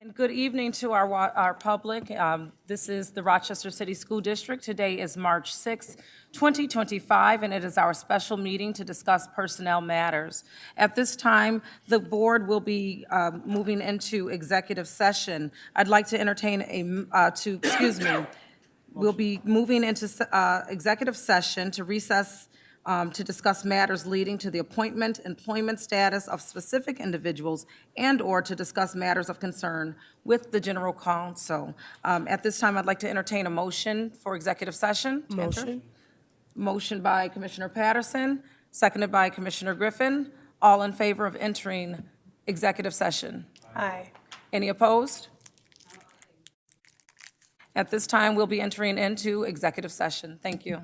And good evening to our public. This is the Rochester City School District. Today is March 6, 2025, and it is our special meeting to discuss personnel matters. At this time, the board will be moving into executive session. I'd like to entertain we'll be moving into executive session to recess to discuss matters leading to the appointment, employment status of specific individuals, and/or to discuss matters of concern with the general counsel. At this time, I'd like to entertain a motion for executive session. To enter. Motion. Motion by Commissioner Patterson, seconded by Commissioner Griffin. All in favor of entering executive session? Aye. Any opposed? At this time, we'll be entering into executive session. Thank you.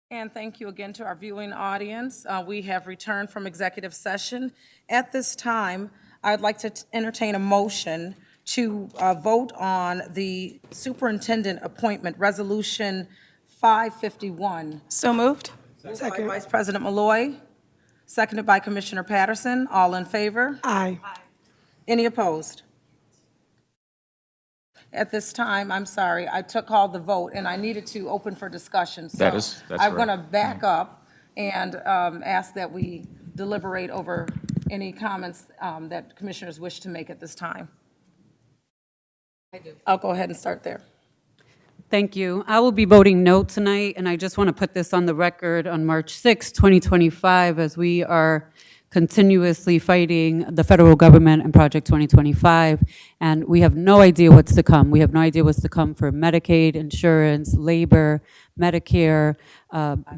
And thank you again to our viewing audience. We have returned from executive session. At this time, I'd like to entertain a motion to vote on the superintendent appointment, Resolution 551. So moved. Moved by Vice President Malloy, seconded by Commissioner Patterson. All in favor? Aye. Any opposed? At this time, I'm sorry, I took all the vote, and I needed to open for discussion. So That's I'm going to right. back up and ask that we deliberate over any comments that commissioners wish to make at this time. I'll go ahead and start there. Thank you. I will be voting no tonight, and I just want to put this on the record on March 6, 2025, as we are continuously fighting the federal government and Project 2025, and we have no idea what's to come. We have no idea what's to come for Medicaid, insurance, labor, Medicare,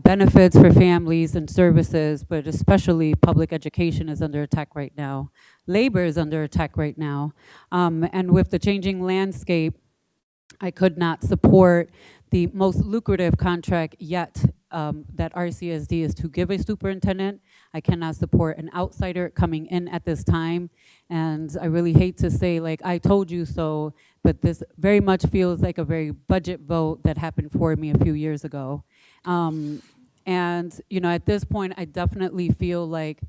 benefits for families and services, but especially public education is under attack right now. Labor is under attack right now. And with the changing landscape, I could not support the most lucrative contract yet that RCSD is to give a superintendent. I cannot support an outsider coming in at this time. And I really hate to say, like, I told you so, but this very much feels like a very budget vote that happened for me a few years ago. And, you know, at this point, I definitely feel like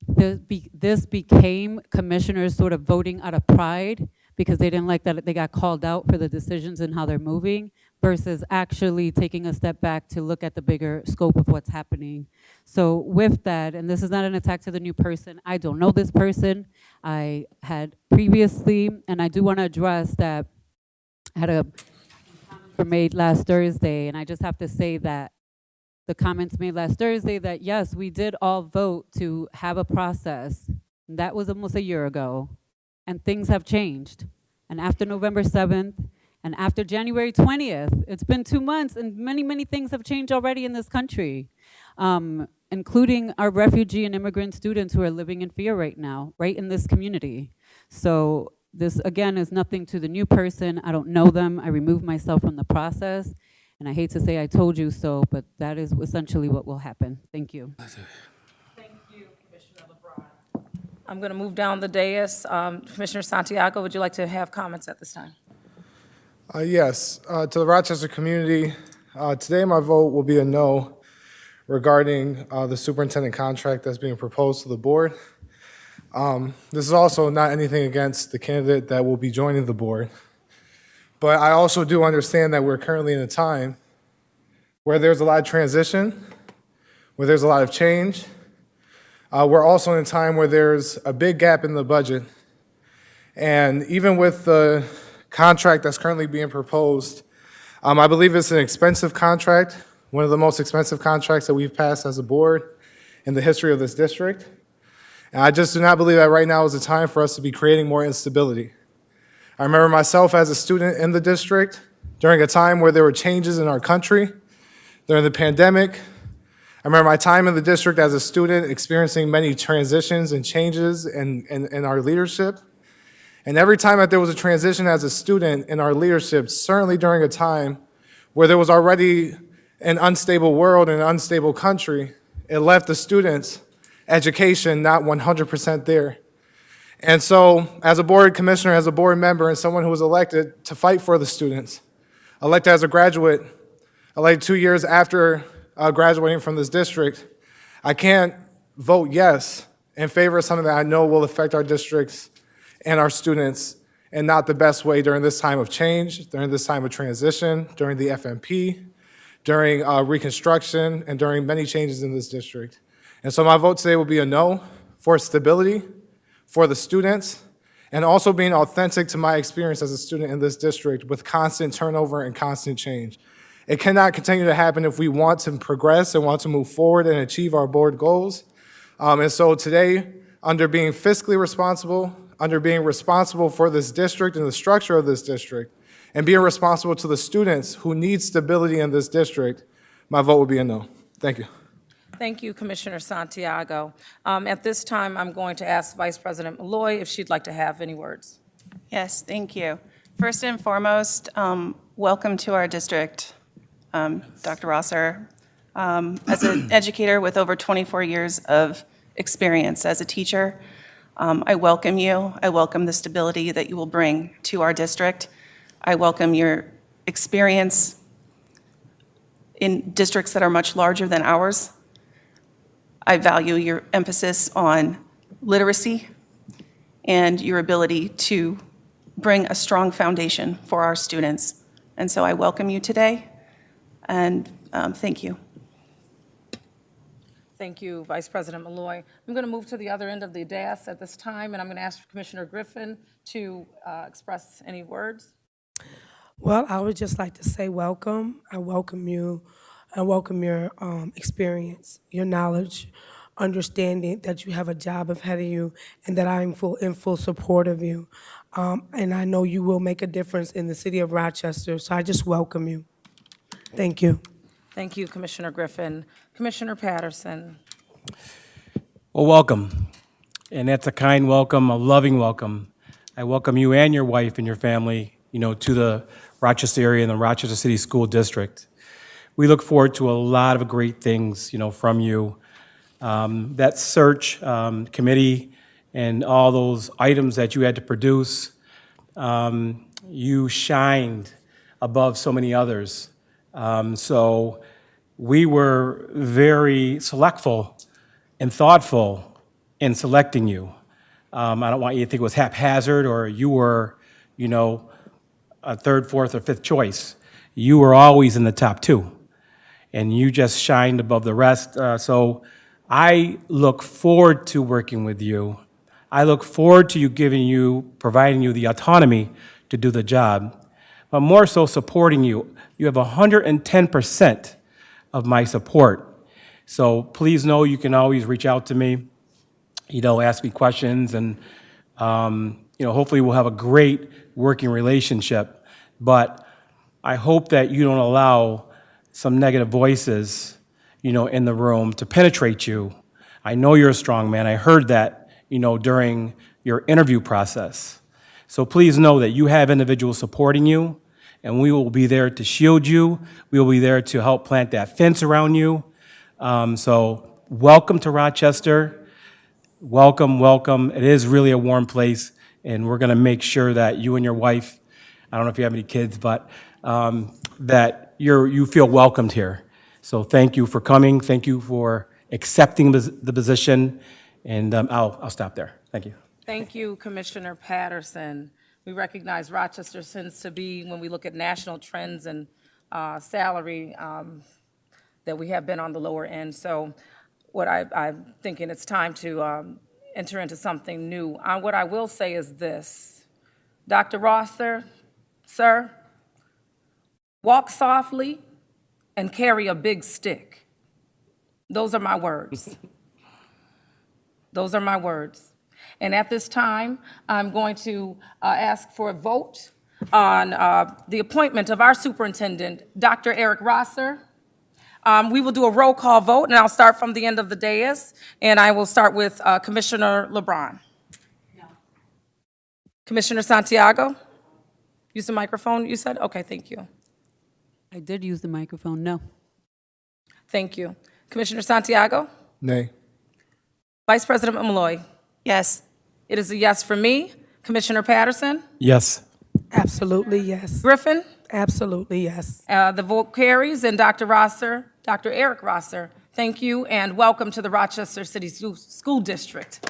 this became commissioners sort of voting out of pride because they didn't like that they got called out for the decisions and how they're moving, versus actually taking a step back to look at the bigger scope of what's happening. So with that, and this is not an attack to the new person, I don't know this person. I had previously, and I do want to address that I had a comment made last Thursday, and I just have to say that the comments made last Thursday that yes, we did all vote to have a process. That was almost a year ago, and things have changed. And after November 7th, and after January 20th, it's been 2 months, and many, many things have changed already in this country, including our refugee and immigrant students who are living in fear right now, right in this community. So this, again, is nothing to the new person. I don't know them. I removed myself from the process. And I hate to say I told you so, but that is essentially what will happen. Thank you. Thank you, Commissioner LeBron. I'm going to move down the dais. Commissioner Santiago, would you like to have comments at this time? Yes, to the Rochester community, today my vote will be a no regarding the superintendent contract that's being proposed to the board. This is also not anything against the candidate that will be joining the board, but I also do understand that we're currently in a time where there's a lot of transition, where there's a lot of change. We're also in a time where there's a big gap in the budget, and even with the contract that's currently being proposed, I believe it's an expensive contract, one of the most expensive contracts that we've passed as a board in the history of this district. And I just do not believe that right now is the time for us to be creating more instability. I remember myself as a student in the district during a time where there were changes in our country, during the pandemic. I remember my time in the district as a student experiencing many transitions and changes in our leadership. And every time that there was a transition as a student in our leadership, certainly during a time where there was already an unstable world and an unstable country, it left the students' education not 100% there. And so as a board commissioner, as a board member, and someone who was elected to fight for the students, elected as a graduate, elected 2 years after graduating from this district, I can't vote yes in favor of something that I know will affect our districts and our students, and not the best way during this time of change, during this time of transition, during the FMP, during Reconstruction, and during many changes in this district. And so my vote today will be a no for stability, for the students, and also being authentic to my experience as a student in this district with constant turnover and constant change. It cannot continue to happen if we want to progress and want to move forward and achieve our board goals. And so today, under being fiscally responsible, under being responsible for this district and the structure of this district, and being responsible to the students who need stability in this district, my vote would be a no. Thank you. Thank you, Commissioner Santiago. At this time, I'm going to ask Vice President Malloy if she'd like to have any words. Yes, thank you. First and foremost, welcome to our district, Dr. Rosser. As an educator with over 24 years of experience as a teacher, I welcome you. I welcome the stability that you will bring to our district. I welcome your experience in districts that are much larger than ours. I value your emphasis on literacy and your ability to bring a strong foundation for our students. And so I welcome you today, and thank you. Thank you, Vice President Malloy. I'm going to move to the other end of the dais at this time, and I'm going to ask Commissioner Griffin to express any words. Well, I would just like to say welcome. I welcome you. I welcome your experience, your knowledge, understanding that you have a job ahead of you, and that I'm in full support of you. And I know you will make a difference in the city of Rochester, so I just welcome you. Thank you. Thank you, Commissioner Griffin. Commissioner Patterson. Well, welcome. And that's a kind welcome, a loving welcome. I welcome you and your wife and your family, to the Rochester area and the Rochester City School District. We look forward to a lot of great things, from you. That search committee and all those items that you had to produce, you shined above so many others. So we were very selectful and thoughtful in selecting you. I don't want you to think it was haphazard or you were, a third, fourth, or fifth choice. You were always in the top two, and you just shined above the rest. So I look forward to working with you. I look forward to providing you the autonomy to do the job, but more so supporting you. You have 110% of my support. So please know you can always reach out to me, ask me questions, and hopefully we'll have a great working relationship. But I hope that you don't allow some negative voices, in the room to penetrate you. I know you're a strong man. I heard that, during your interview process. So please know that you have individuals supporting you, and we will be there to shield you. We will be there to help plant that fence around you. So welcome to Rochester. Welcome, welcome. It is really a warm place, and we're going to make sure that you and your wife, I don't know if you have any kids, but that you feel welcomed here. So thank you for coming. Thank you for accepting the position, and I'll stop there. Thank you. Thank you, Commissioner Patterson. We recognize Rochester tends to be, when we look at national trends and salary, that we have been on the lower end. So what I'm thinking it's time to enter into something new. What I will say is this. Dr. Rosser, sir, walk softly and carry a big stick. Those are my words. Those are my words. And at this time, I'm going to ask for a vote on the appointment of our superintendent, Dr. Eric Rosser. We will do a roll call vote, and I'll start from the end of the dais, and I will start with Commissioner LeBron. No. Commissioner Santiago? Use the microphone, you said? Okay, thank you. I did use the microphone, no. Thank you. Commissioner Santiago? Nay. Vice President Malloy? Yes. It is a yes for me. Commissioner Patterson? Yes. Absolutely, yes. Griffin? Absolutely, yes. The vote carries, and Dr. Rosser, Dr. Eric Rosser, thank you, and welcome to the Rochester City School District.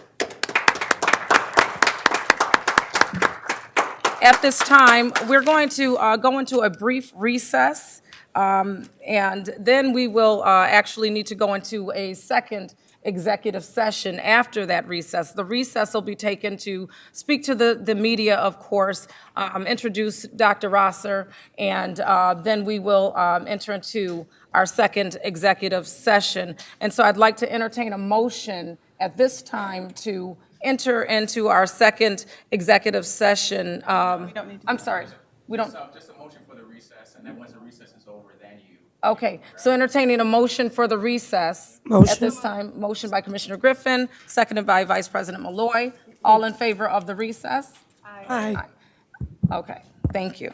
At this time, we're going to go into a brief recess, and then we will actually need to go into a second executive session after that recess. The recess will be taken to speak to the media, of course, introduce Dr. Rosser, and then we will enter into our second executive session. And so I'd like to entertain a motion at this time to enter into our second executive session. I'm sorry, we don't. Just a motion for the recess, and then once the recess is over, then you. Okay, so entertaining a motion for the recess. Motion. At this time, motion by Commissioner Griffin, seconded by Vice President Malloy. All in favor of the recess? Aye. Okay, thank you.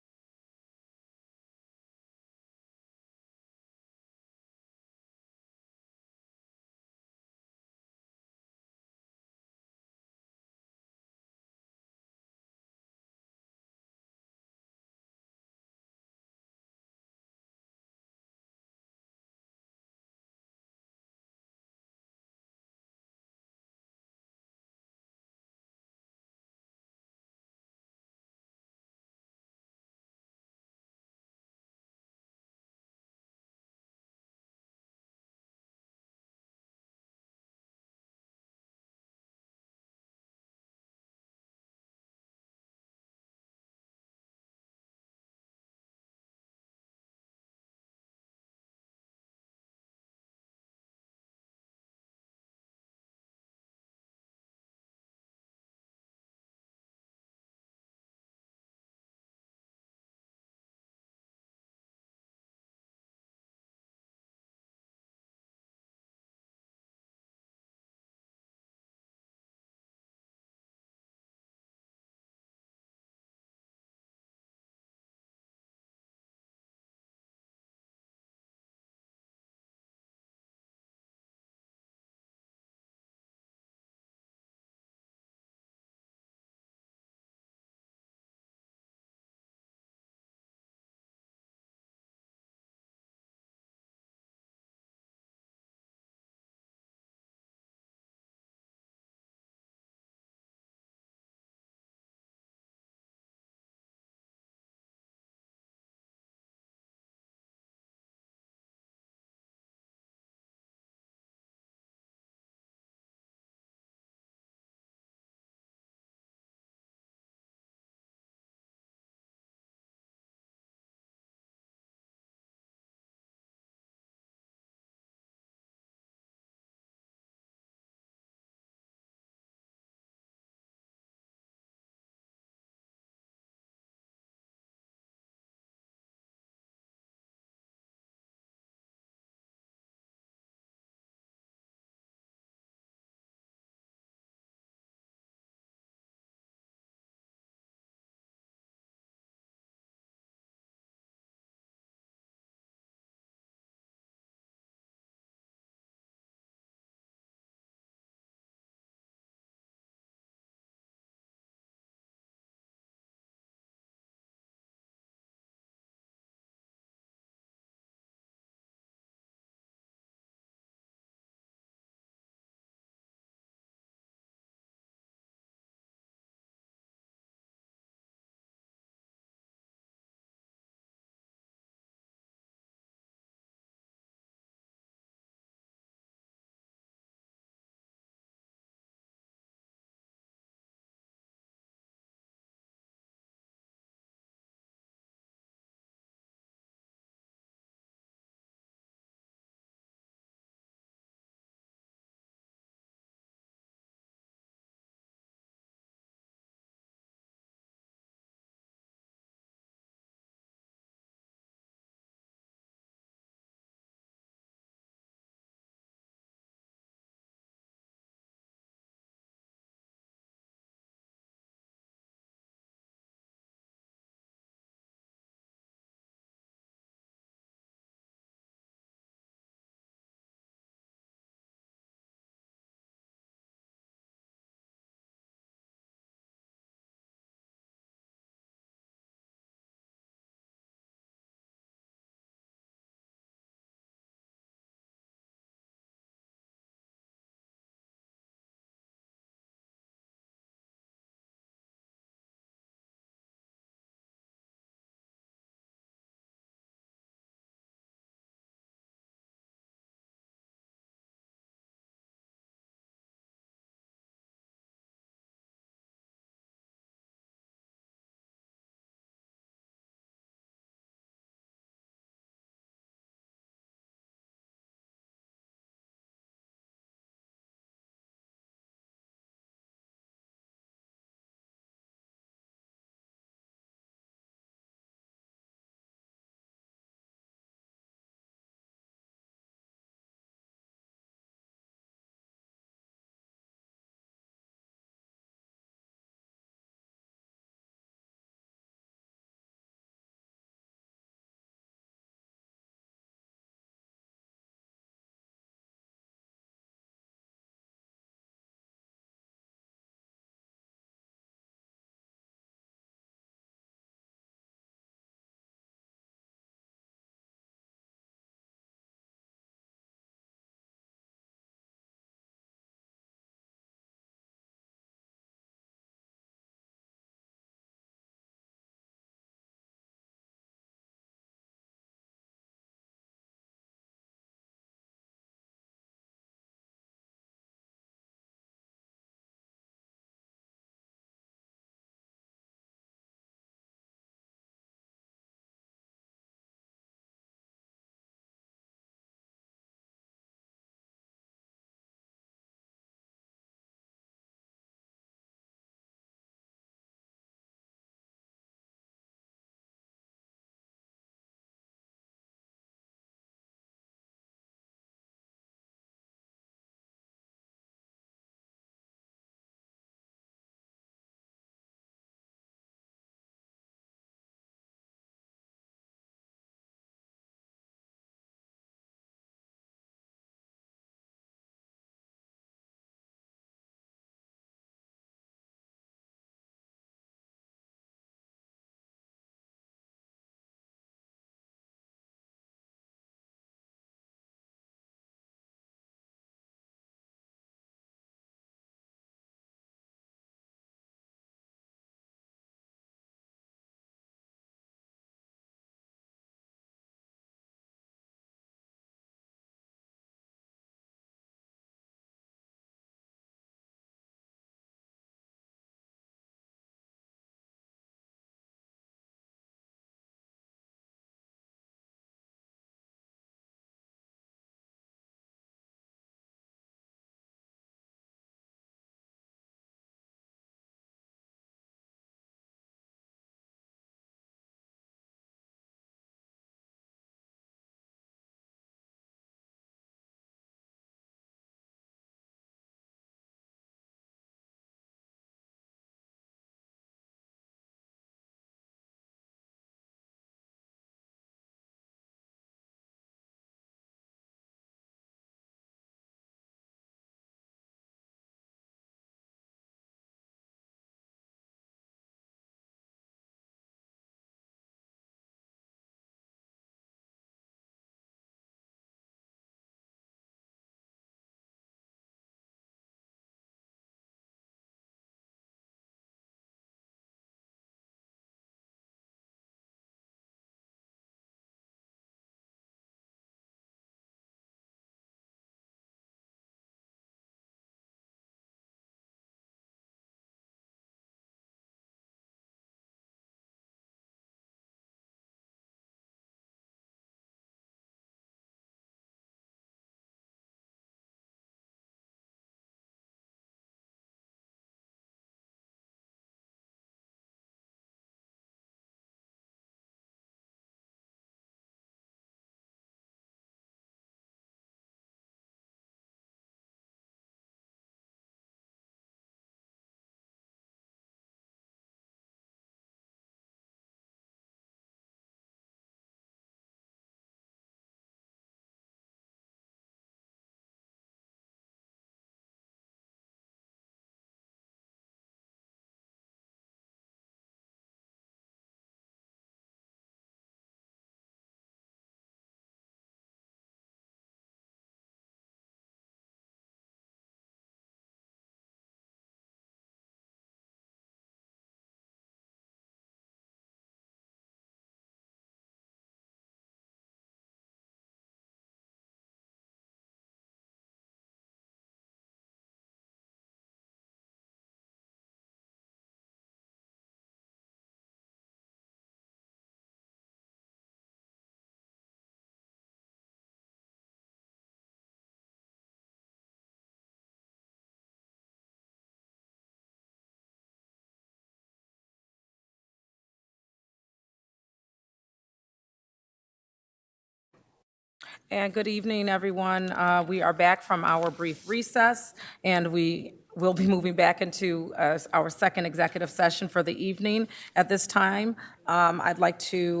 And good evening, everyone. We are back from our brief recess, and we will be moving back into our second executive session for the evening. At this time, I'd like to,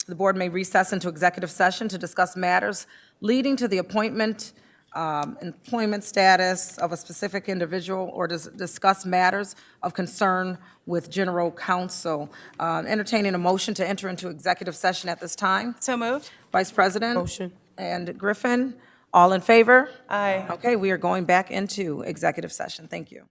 the board may recess into executive session to discuss matters leading to the appointment, employment status of a specific individual, or discuss matters of concern with general counsel. Entertaining a motion to enter into executive session at this time. So moved? Vice President? Motion. And Griffin, all in favor? Aye. Okay, we are going back into executive session. Thank you.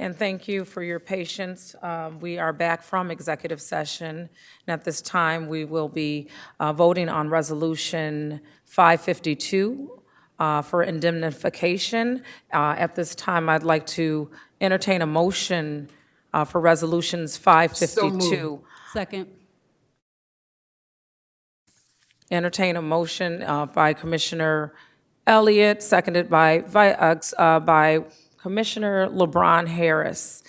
And thank you for your patience. We are back from executive session, and at this time, we will be voting on Resolution 552 for indemnification. At this time, I'd like to entertain a motion for Resolutions 552. Second. Entertain a motion by Commissioner Elliott, seconded by Commissioner LeBron Harris.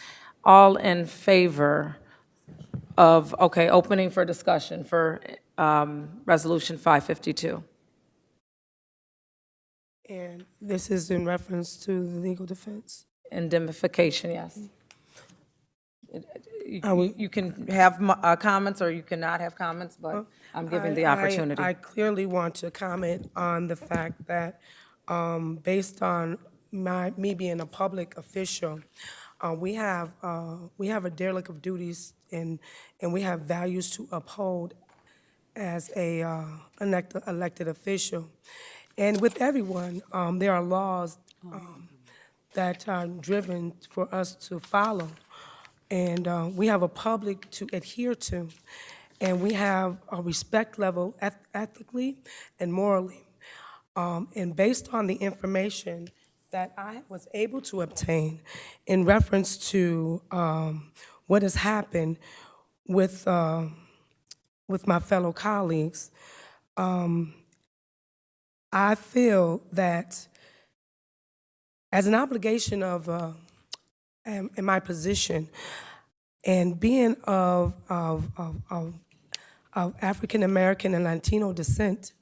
All in favor of, okay, opening for discussion for Resolution 552. And this is in reference to the legal defense. Indemnification, yes. Are we- You can have comments or you cannot have comments, but I'm giving the opportunity. I clearly want to comment on the fact that, based on me being a public official, we have a derelict of duties and we have values to uphold as a elected official. And with everyone, there are laws that are driven for us to follow. And we have a public to adhere to, and we have a respect level ethically and morally. And based on the information that I was able to obtain in reference to what has happened with my fellow colleagues, I feel that as an obligation of in my position, and being of African American and Latino descent,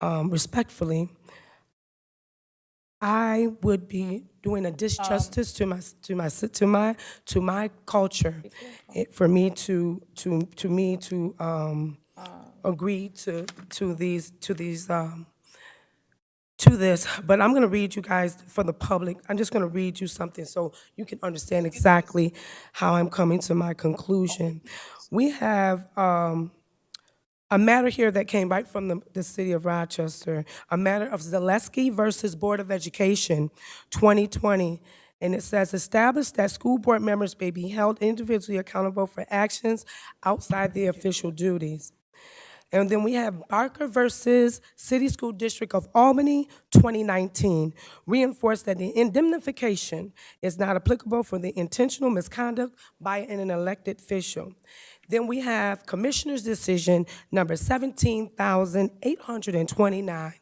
respectfully, I would be doing a disjustice to my culture, for me to agree to this, but I'm going to read you guys for the public. I'm just going to read you something so you can understand exactly how I'm coming to my conclusion. We have a matter here that came right from the city of Rochester, a matter of Zaleski versus Board of Education, 2020. And it says, establish that school board members may be held individually accountable for actions outside their official duties. And then we have Barker versus City School District of Albany, 2019, reinforced that the indemnification is not applicable for the intentional misconduct by an elected official. Then we have Commissioner's Decision number 17,829,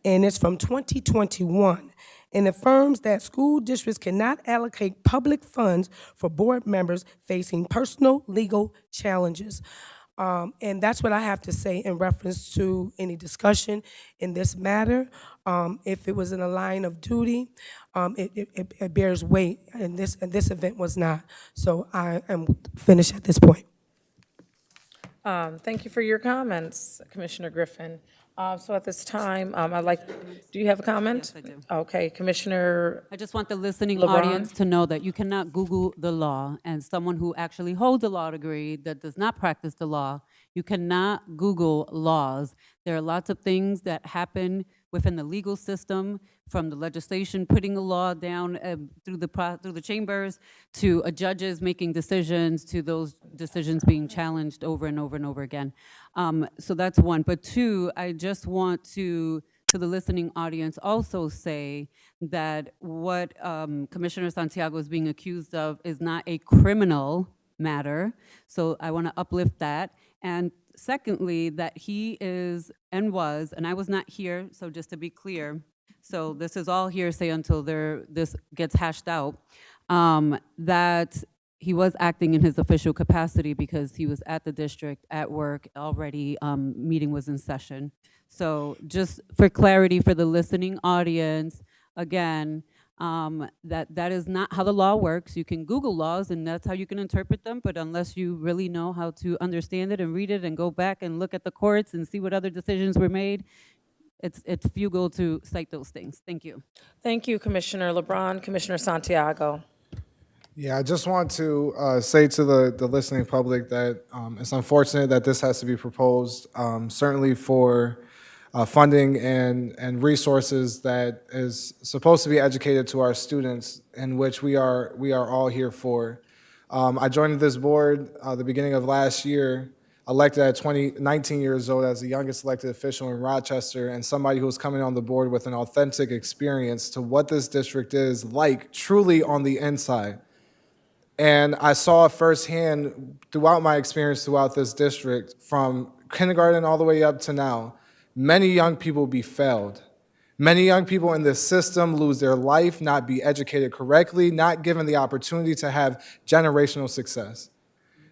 and it's from 2021. And affirms that school districts cannot allocate public funds for board members facing personal legal challenges. And that's what I have to say in reference to any discussion in this matter. If it was in a line of duty, it bears weight, and this event was not. So I am finished at this point. Thank you for your comments, Commissioner Griffin. So at this time, do you have a comment? Yes, I do. Okay, Commissioner, I just want the listening LeBron? audience to know that you cannot Google the law, and someone who actually holds a law degree that does not practice the law, you cannot Google laws. There are lots of things that happen within the legal system, from the legislation putting a law down through the chambers, to judges making decisions, to those decisions being challenged over and over and over again. So that's one. But two, I just want to the listening audience also say that what Commissioner Santiago is being accused of is not a criminal matter. So I want to uplift that. And secondly, that he is and was, and I was not here, so just to be clear, so this is all hearsay until this gets hashed out, that he was acting in his official capacity because he was at the district, at work, already, meeting was in session. So just for clarity for the listening audience, again, that is not how the law works. You can Google laws and that's how you can interpret them, but unless you really know how to understand it and read it and go back and look at the courts and see what other decisions were made, it's futile to cite those things. Thank you. thank you, Commissioner LeBron. Commissioner Santiago. Yeah, I just want to say to the listening public that it's unfortunate that this has to be proposed, certainly for funding and resources that is supposed to be educated to our students, in which we are all here for. I joined this board the beginning of last year, elected at 19 years old as the youngest elected official in Rochester, and somebody who's coming on the board with an authentic experience to what this district is like truly on the inside. And I saw firsthand throughout my experience throughout this district, from kindergarten all the way up to now, many young people be failed. Many young people in this system lose their life, not be educated correctly, not given the opportunity to have generational success.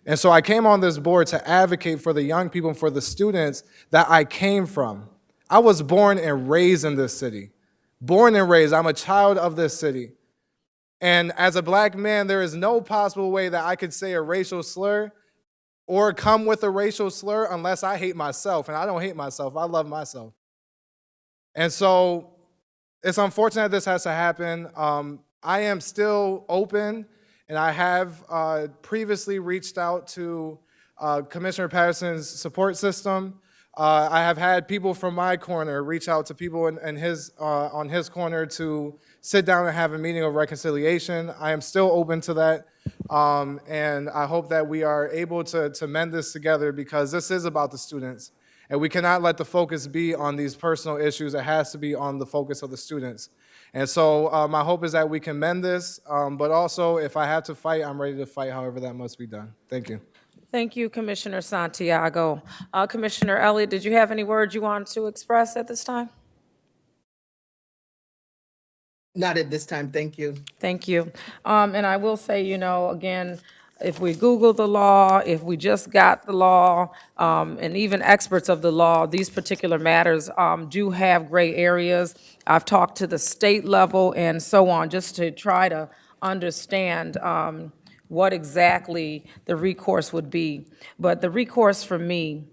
And so I came on this board to advocate for the young people and for the students that I came from. I was born and raised in this city. Born and raised, I'm a child of this city. And as a black man, there is no possible way that I could say a racial slur or come with a racial slur unless I hate myself. And I don't hate myself, I love myself. And so it's unfortunate this has to happen. I am still open, and I have previously reached out to Commissioner Patterson's support system. I have had people from my corner reach out to people on his corner to sit down and have a meeting of reconciliation. I am still open to that, and I hope that we are able to mend this together, because this is about the students, and we cannot let the focus be on these personal issues. It has to be on the focus of the students. And so my hope is that we can mend this, but also if I have to fight, I'm ready to fight however that must be done. Thank you. Thank you, Commissioner Santiago. Commissioner Elliott, did you have any words you wanted to express at this time? Not at this time, thank you. Thank you. And I will say, you know, again, if we Google the law, if we just got the law, and even experts of the law, these particular matters do have gray areas. I've talked to the state level and so on, just to try to understand what exactly the recourse would be. But the recourse for me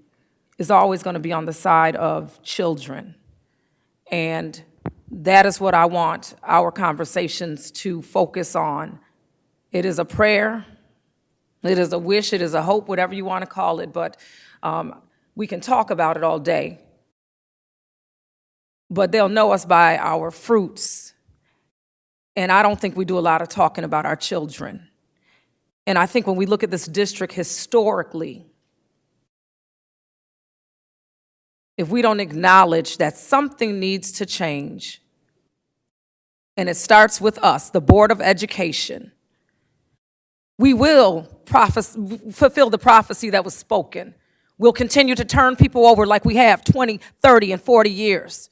is always going to be on the side of children. And that is what I want our conversations to focus on. It is a prayer, it is a wish, it is a hope, whatever you want to call it, but we can talk about it all day. But they'll know us by our fruits. And I don't think we do a lot of talking about our children. And I think when we look at this district historically, if we don't acknowledge that something needs to change, and it starts with us, the Board of Education, we will fulfill the prophecy that was spoken. We'll continue to turn people over like we have 20, 30, and 40 years.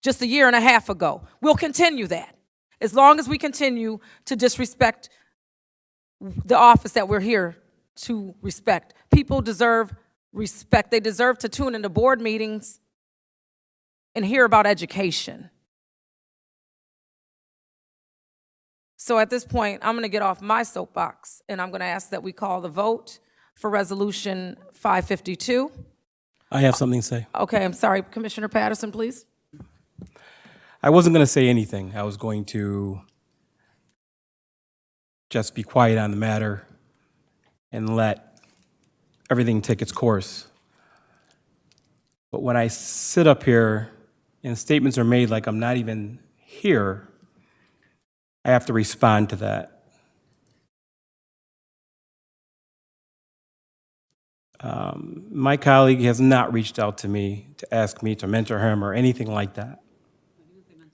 Just a year and a half ago. We'll continue that. As long as we continue to disrespect the office that we're here to respect. People deserve respect. They deserve to tune into board meetings and hear about education. So at this point, I'm going to get off my soapbox, and I'm going to ask that we call the vote for Resolution 552. I have something to say. Okay, I'm sorry. Commissioner Patterson, please. I wasn't going to say anything. I was going to just be quiet on the matter and let everything take its course. But when I sit up here and statements are made like I'm not even here, I have to respond to that. My colleague has not reached out to me to ask me to mentor him or anything like that.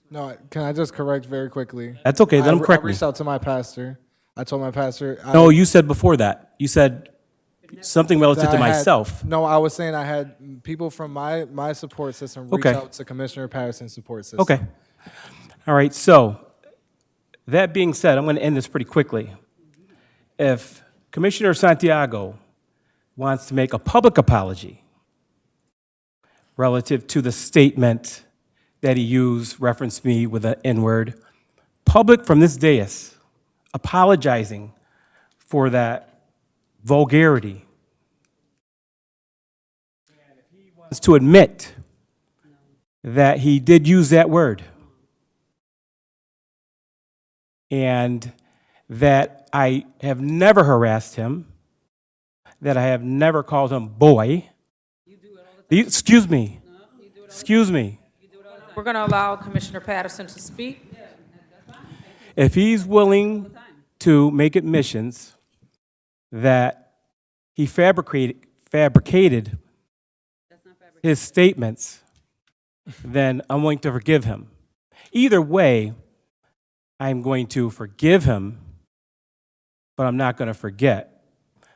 No, can I just correct very quickly? That's okay, let him correct I me. reached out to my pastor. I told my pastor. No, you said before that. You said something relative that to I had- myself. No, I was saying I had people from my support system reach Okay. out to Commissioner Patterson's support system. Okay. All right, so that being said, I'm going to end this pretty quickly. If Commissioner Santiago wants to make a public apology relative to the statement that he used, referenced me with an N-word, public from this dais, apologizing for that vulgarity. And if he wants to admit that he did use that word, and that I have never harassed him, that I have never called him boy. Excuse me. Excuse me. We're going to allow Commissioner Patterson to speak. If he's willing to make admissions that he fabricated his statements, then I'm willing to forgive him. Either way, I'm going to forgive him, but I'm not going to forget.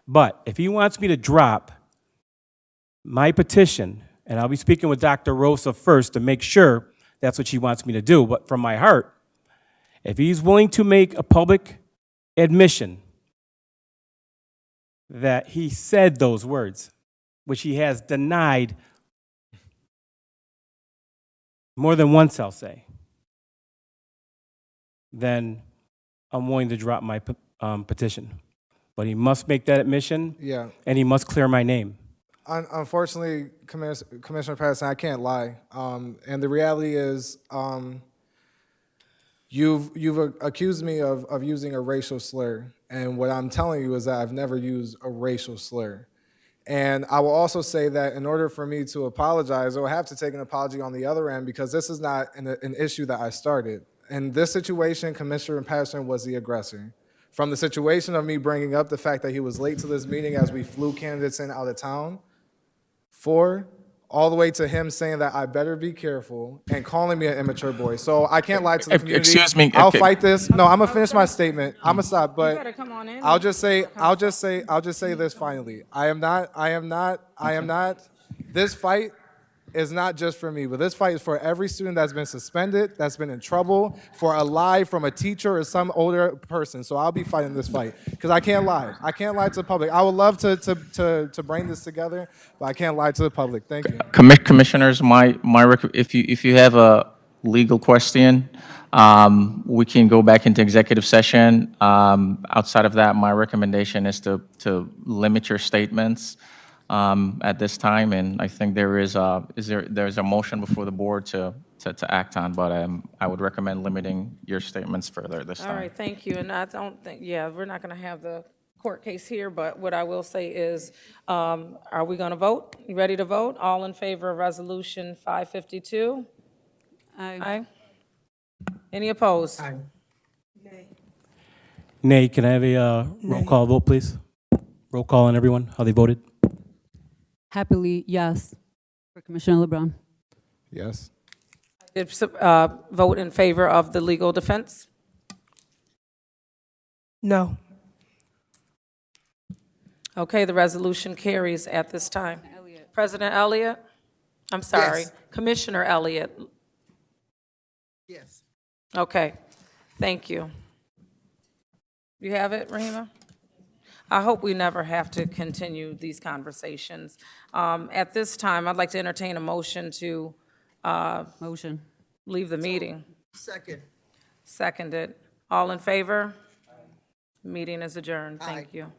But if he wants me to drop my petition, and I'll be speaking with Dr. Rosa first to make sure that's what she wants me to do, but from my heart, if he's willing to make a public admission that he said those words, which he has denied more than once, I'll say, then I'm willing to drop my petition. But he must make that admission, Yeah. and he must clear my name. Unfortunately, Commissioner Patterson, I can't lie. And the reality is, you've accused me of using a racial slur. And what I'm telling you is that I've never used a racial slur. And I will also say that in order for me to apologize, I will have to take an apology on the other end, because this is not an issue that I started. In this situation, Commissioner Patterson was the aggressor. From the situation of me bringing up the fact that he was late to this meeting as we flew candidates in out of town, all the way to him saying that I better be careful and calling me an immature boy. So I can't lie to the community. Excuse me. I'll Okay. fight this. No, I'm gonna finish my statement. I'm gonna stop, You but better come on in. I'll just say this finally. I am not, this fight is not just for me, but this fight is for every student that's been suspended, that's been in trouble, for a lie from a teacher or some older person. So I'll be fighting this fight, because I can't lie. I can't lie to the public. I would love to bring this together, but I can't lie to the public. Thank you. Commissioners, if you have a legal question, we can go back into executive session. Outside of that, my recommendation is to limit your statements at this time, and I think there's a motion before the board to act on, but I would recommend limiting your statements further this time. All right, thank you. And I don't think, we're not going to have the court case here, but what I will say is, are we going to vote? You ready to vote? All in favor of Resolution 552? Aye. Any opposed? Aye. Nay, can I have a roll call vote, please? Roll call on everyone, how they voted? Happily, yes, for Commissioner LeBron. Yes. Did vote in favor of the legal defense? No. Okay, the resolution carries at this time. President Elliott? I'm sorry, Yes. Commissioner Elliott. Yes. Okay, thank you. You have it, Rahima? I hope we never have to continue these conversations. At this time, I'd like to entertain a motion to Motion. leave the meeting. Second. Seconded. All in favor? Meeting is adjourned. Thank you.